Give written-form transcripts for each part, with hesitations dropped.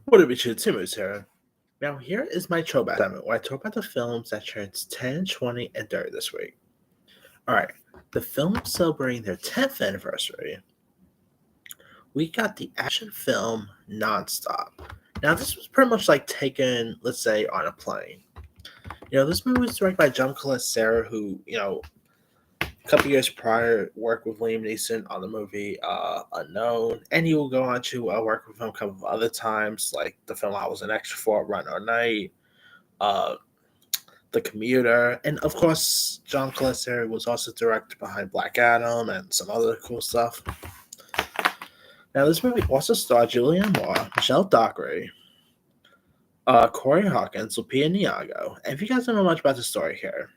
What did we choose? Timu's here. Now, here is my throwback segment where I talk about the films that turned 10, 20, and 30 this week. Alright, the films celebrating their 10th anniversary, we got the action film Nonstop. Now, this was pretty much like taken, let's say, on a plane. This movie was directed by John Sarah, who, a couple years prior worked with Liam Neeson on the movie Unknown, and he will go on to work with him a couple of other times, like the film I Was an Extra for, Run or Night, uh, The Commuter, and of course, John Colasero was also director behind Black Adam and some other cool stuff. Now, this movie also starred Julianne Moore, Michelle Dockery, Corey Hawkins, Lupita Nyong'o. And if you guys don't know much about the story here,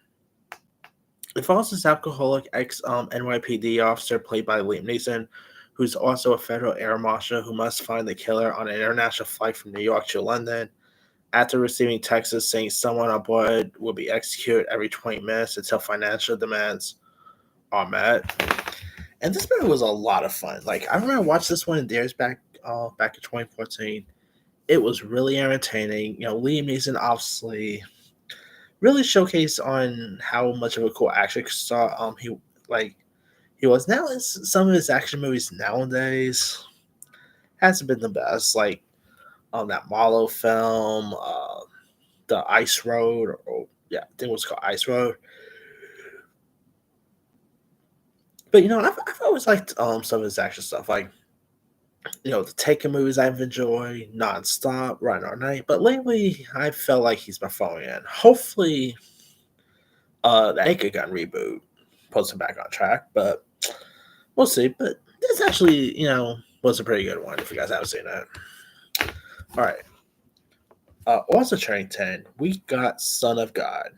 it follows this alcoholic ex NYPD officer played by Liam Neeson, who's also a federal air marshal who must find the killer on an international flight from New York to London. After receiving texts saying someone on board will be executed every 20 minutes until financial demands are met. And this movie was a lot of fun. Like, I remember watching this one in theaters back in 2014. It was really entertaining. Liam Neeson obviously really showcased on how much of a cool action star he was. Now some of his action movies nowadays hasn't been the best. Like that Marlowe film, the Ice Road, or yeah, I think it was called Ice Road. But I've always liked some of his action stuff, like the Taken movies I've enjoyed, Nonstop, Run All Night. But lately, I felt like he's been falling in. Hopefully, the Naked Gun reboot puts him back on track, but we'll see. But this actually, was a pretty good one if you guys haven't seen it. All right. Also turning 10, we got Son of God.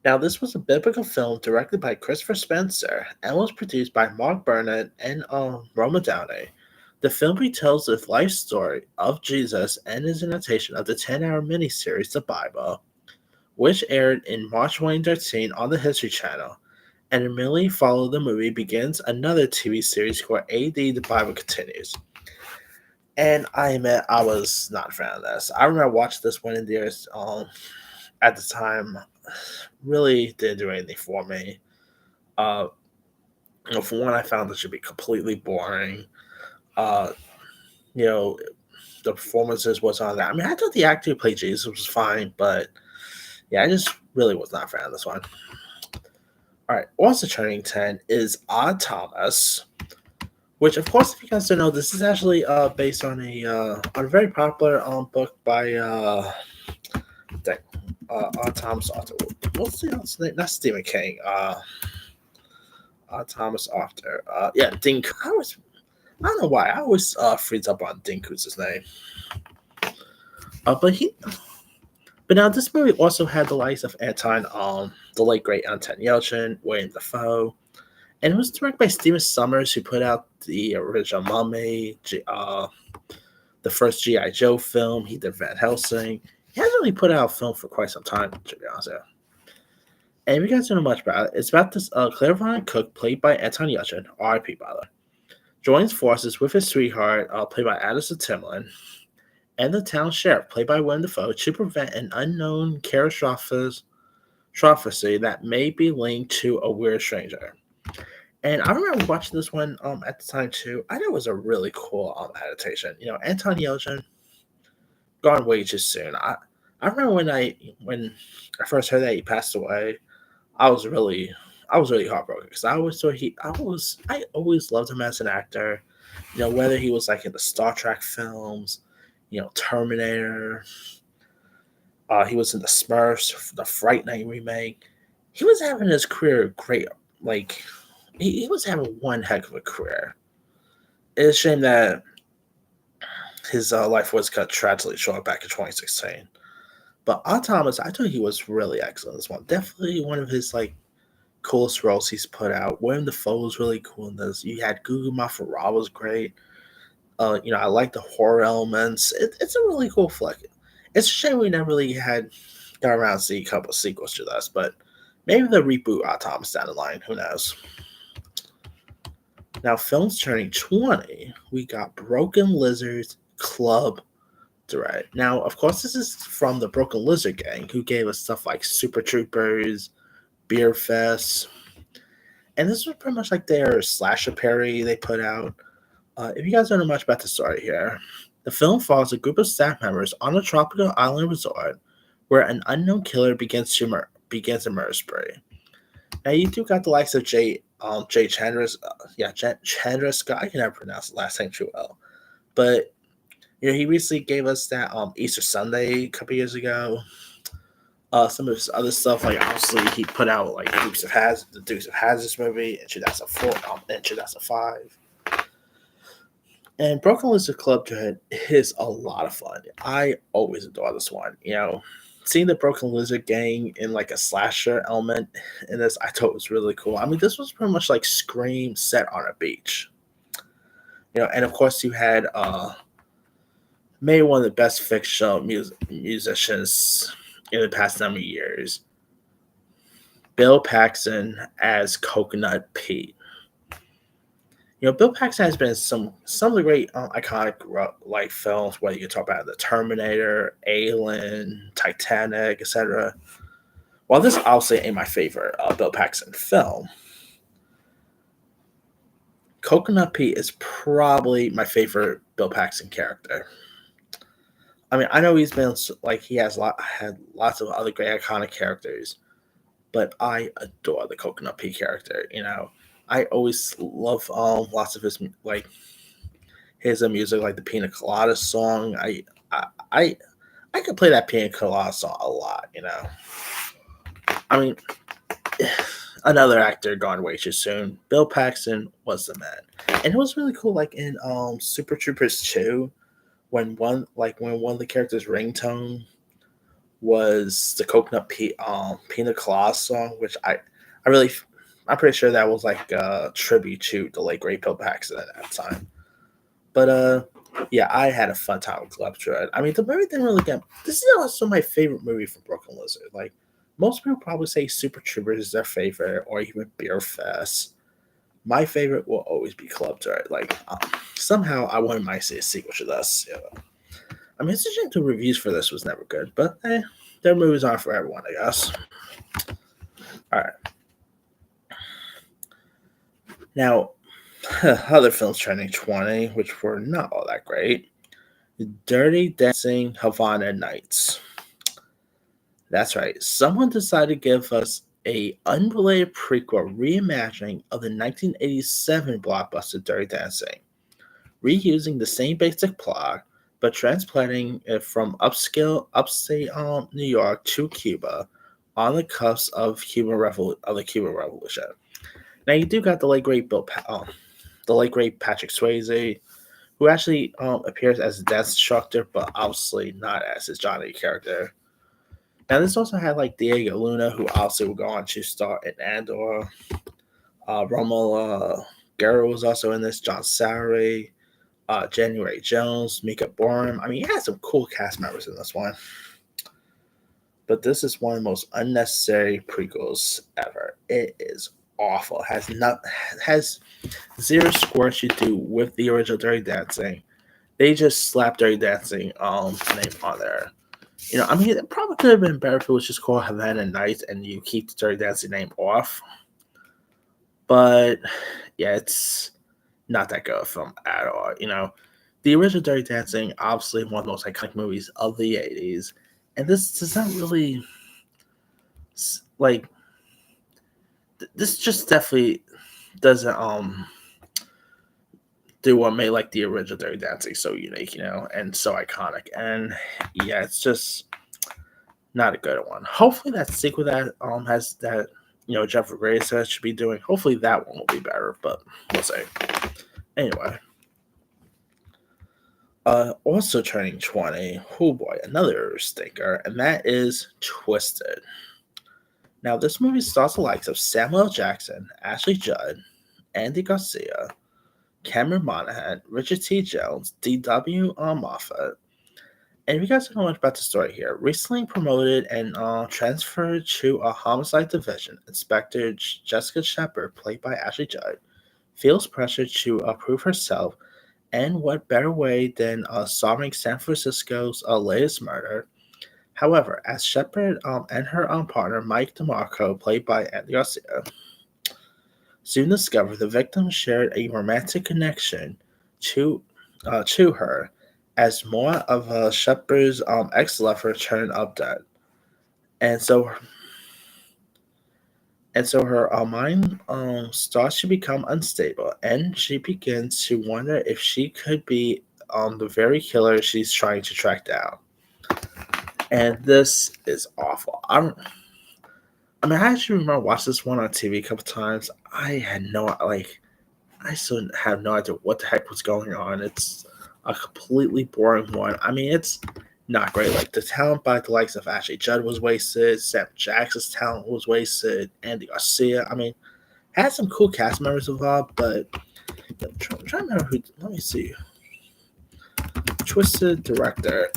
Now, this was a biblical film directed by Christopher Spencer and was produced by Mark Burnett and Roma Downey. The film retells the life story of Jesus and his adaptation of the 10-hour miniseries The Bible, which aired in March 2013 on the History Channel, and immediately following the movie begins another TV series called AD The Bible Continues. And I admit I was not a fan of this. I remember watching this one in theaters at the time. Really didn't do anything for me. For one, I found it should be completely boring. Uh, you know, the performances was on that. I mean, I thought the actor who played Jesus was fine, but yeah, I just really was not a fan of this one. All right, also turning 10 is Odd Thomas, which, of course, if you guys don't know, this is actually based on a very popular book by Thomas Author. What's the name? Not Stephen King. Thomas Author. Yeah, Dink. I don't know why. I always freeze up on Dinku's name. But he. But now this movie also had the likes of the late great Anton Yelchin, William Dafoe, and it was directed by Steven Sommers, who put out the original Mummy, the first G.I. Joe film. He did Van Helsing. He hasn't really put out a film for quite some time, to be honest. And if you guys don't know much about it, it's about this clairvoyant cook played by Anton Yelchin, R.I.P. by the way, joins forces with his sweetheart, played by Addison Timlin, and the town sheriff, played by Willem Dafoe, to prevent an unknown catastrophe that may be linked to a weird stranger. And I remember watching this one at the time too. I know it was a really cool adaptation. Anton Yelchin gone way too soon. I remember when I first heard that he passed away, I was really heartbroken because I always loved him as an actor. Whether he was like in the Star Trek films, Terminator, he was in the Smurfs, the Fright Night remake. He was having his career great. Like he was having one heck of a career. It's a shame that his life was cut tragically short back in 2016. But Thomas, I thought he was really excellent in this one. Definitely one of his coolest roles he's put out. Willem Dafoe was really cool in this. You had Gugu Mafara was great. I like the horror elements. It's a really cool flick. It's a shame we never really got around to see a couple of sequels to this, but maybe they'll reboot Thomas down the line. Who knows? Now, films turning 20, we got Broken Lizards, Club, Direct. Now, of course, this is from the Broken Lizard Gang, who gave us stuff like Super Troopers, Beer Fest, and this was pretty much like their slasher parody they put out. If you guys don't know much about the story here, the film follows a group of staff members on a tropical island resort where an unknown killer begins a murder spree. Now you do got the likes of Jay Chandra's Chandra Scott. I can never pronounce the last name too well, but he recently gave us that Easter Sunday a couple years ago. Some of his other stuff, like obviously he put out like the Dukes of Hazzard's movie in 2004, in 2005. And Broken Lizard Club Dread is a lot of fun. I always adore this one. Seeing the Broken Lizard Gang in like a slasher element in this, I thought was really cool. I mean, this was pretty much like Scream set on a beach. And of course you had maybe one of the best fictional musicians in the past number of years, Bill Paxton as Coconut Pete. Bill Paxton has been in some of the great iconic like films, whether you talk about The Terminator, Alien, Titanic, etc. While this obviously ain't my favorite Bill Paxton film, Coconut Pete is probably my favorite Bill Paxton character. I mean, I know he had lots of other great iconic characters, but I adore the Coconut Pete character. I always love lots of his music, like the Pina Colada song. I could play that Pina Colada song a lot. I mean, another actor gone way too soon. Bill Paxton was the man, and it was really cool. Like in Super Troopers 2, when one of the characters' ringtone was the Coconut Pina Colada song, which I'm pretty sure that was like a tribute to the late great Bill Paxton at that time. But yeah, I had a fun time with Club Dread. I mean, the movie didn't really get. This is also my favorite movie from Broken Lizard. Like most people probably say Super Troopers is their favorite, or even Beer Fest. My favorite will always be Club Dread. Like somehow I wouldn't mind seeing a sequel to this. I mean, it's a shame the reviews for this was never good, but their movies aren't for everyone, I guess. All right. Now, other films trending 20, which were not all that great. Dirty Dancing Havana Nights. That's right. Someone decided to give us a unrelated prequel reimagining of the 1987 blockbuster Dirty Dancing, reusing the same basic plot but transplanting it from upstate New York to Cuba on the cusp of the Cuban Revolution. Now you do got the late great Patrick Swayze, who actually appears as a dance instructor, but obviously not as his Johnny character. Now this also had like Diego Luna, who obviously will go on to star in Andor. Romo Guerrero was also in this. John Sari, January Jones, Mika Borum. I mean, he had some cool cast members in this one. But this is one of the most unnecessary prequels ever. It is awful. Has zero squares to do with the original Dirty Dancing. They just slapped Dirty Dancing name on there. I mean, it probably could have been better if it was just called Havana Nights and you keep the Dirty Dancing name off. But yeah, it's not that good a film at all. The original Dirty Dancing, obviously one of the most iconic movies of the 80s, and this does not really like. This just definitely doesn't do what made like the original Dirty Dancing so unique, and so iconic. And yeah, it's just not a good one. Hopefully that sequel that has that Jeffrey Gray said should be doing. Hopefully that one will be better, but we'll see. Anyway. Also turning 20, oh boy, another stinker, and that is Twisted. Now, this movie stars the likes of Samuel L. Jackson, Ashley Judd, Andy Garcia, Cameron Monaghan, Richard T. Jones, D.W. Moffat. And if you guys don't know much about the story here, recently promoted and transferred to a homicide division, Inspector Jessica Shepard, played by Ashley Judd, feels pressure to prove herself And what better way than solving San Francisco's latest murder? However, as Shepard and her partner Mike DeMarco, played by Andy Garcia, soon discover the victim shared a romantic connection to her, as more of Shepard's ex-lover turned up dead, and so her mind starts to become unstable, and she begins to wonder if she could be the very killer she's trying to track down. And this is awful. I actually remember watching this one on TV a couple times. I had no I still have no idea what the heck was going on. It's a completely boring one. It's not great. Like the talent by the likes of Ashley Judd was wasted. Sam Jackson's talent was wasted. Andy Garcia. Had some cool cast members involved, but I'm trying to remember who. Let me see. Twisted director.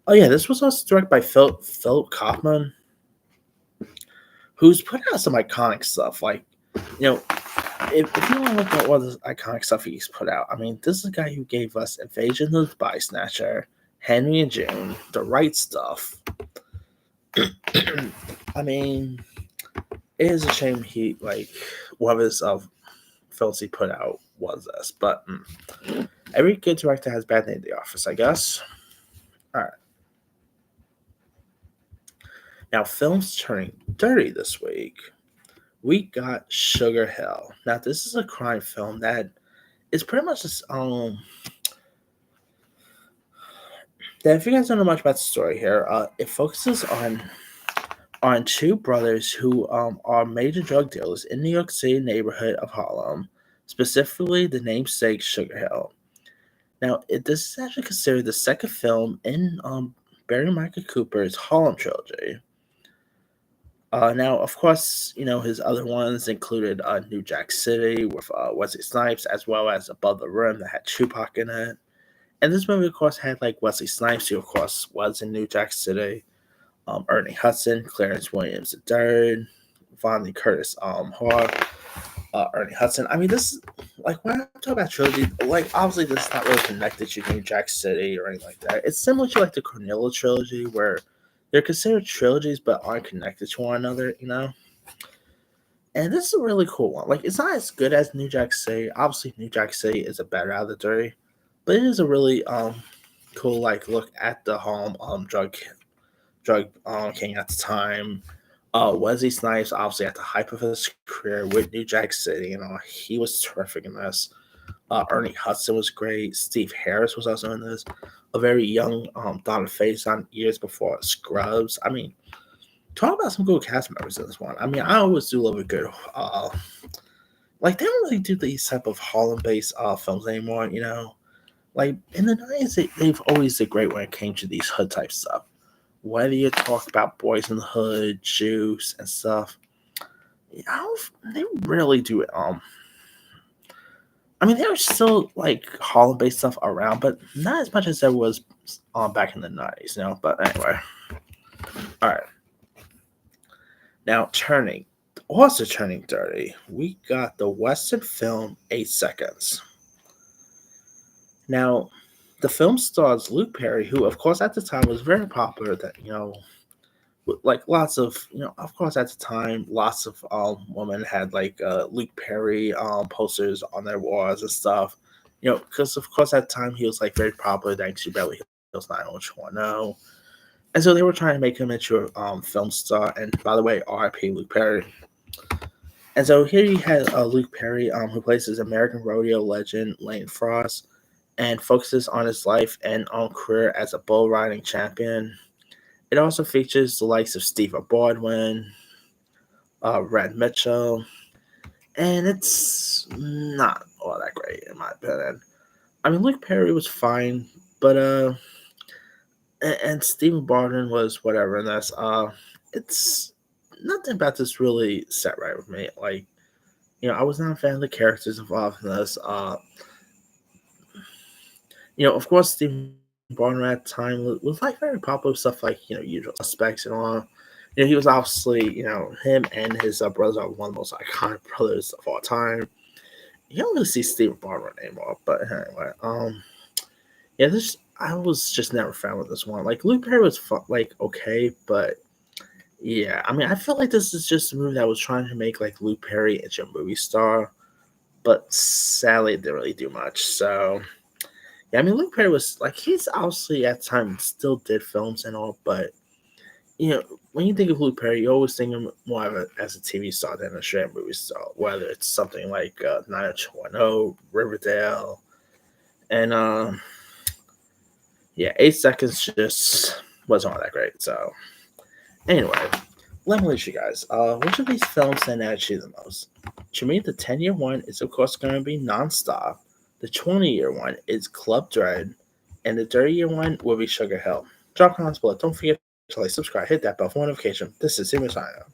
Oh yeah, this was also directed by Philip Kaufman, who's put out some iconic stuff. Like, you know, if you want to look at all the iconic stuff he's put out, this is a guy who gave us Invasion of the Body Snatcher, Henry and June, The Right Stuff. It is a shame he one of his films he put out was this, but every good director has bad day in the office, I guess. All right. Now, films turning dirty this week. We got Sugar Hill. Now, this is a crime film that is pretty much just that if you guys don't know much about the story here, it focuses on two brothers who are major drug dealers in New York City neighborhood of Harlem, specifically the namesake Sugar Hill. Now, this is actually considered the second film in Barry Michael Cooper's Harlem trilogy. Now, of course, his other ones included New Jack City with Wesley Snipes, as well as Above the Rim that had Tupac in it. And this movie, of course, had Wesley Snipes, who, of course, was in New Jack City, Ernie Hudson, Clarence Williams III, Vonnie Curtis Hall, Ernie Hudson. This, when I talk about trilogy, obviously this is not really connected to New Jack City or anything like that. It's similar to, the Cornello trilogy, where they're considered trilogies but aren't connected to one another, And this is a really cool one. It's not as good as New Jack City. Obviously, New Jack City is a better out of the three, but it is a really cool look at the home drug king at the time. Wesley Snipes, obviously at the height of his career with New Jack City, he was terrific in this. Ernie Hudson was great. Steve Harris was also in this. A very young Donna Faison years before Scrubs. Talk about some good cast members in this one. I always do love a good they don't really do these type of Harlem-based films anymore. In the 90s, they've always did great when it came to these hood type stuff. Whether you talk about Boys in the Hood, Juice, and stuff, they really do it. There was still Harlem based stuff around, but not as much as there was back in the 90s, But anyway. Alright. Now turning dirty, we got the Western film 8 Seconds. Now, the film stars Luke Perry, who of course at the time was very popular, that lots of of course at the time lots of women had Luke Perry posters on their walls and stuff, because of course at the time he was very popular thanks to Beverly Hills 90210, and so they were trying to make him into a film star. And by the way, R.I.P. Luke Perry. And so here you had Luke Perry, who plays his American rodeo legend Lane Frost, and focuses on his life and career as a bull riding champion. It also features the likes of Steve Baldwin, Red Mitchell, and it's not all that great in my opinion. Luke Perry was fine, but and Steve Baldwin was whatever in this. It's nothing about this really set right with me. I was not a fan of the characters involved in this. Of course, Steve Baldwin at the time was very popular with stuff Usual Suspects and all. He was obviously, him and his brothers are one of the most iconic brothers of all time. you don't really see Steve Barber anymore. But anyway, yeah, this I was just never a fan with this one. Like Luke Perry was like okay, but yeah, I mean, I feel like this is just a movie that was trying to make like Luke Perry into a movie star, but sadly, it didn't really do much. So yeah, I mean, Luke Perry was like he's obviously at the time still did films and all, but you know, when you think of Luke Perry, you always think of him more of as a TV star than a straight movie star. Whether it's something like 90210, Riverdale, and yeah, 8 Seconds just wasn't all that great. So anyway, let me let you guys. Which of these films stand out to you the most? To me, the 10-year one is of course going to be Nonstop. The 20-year one is Club Dread, and the 30-year one will be Sugar Hill. Drop comments below. Don't forget to like, subscribe, hit that bell for notification. This is Simon signing off.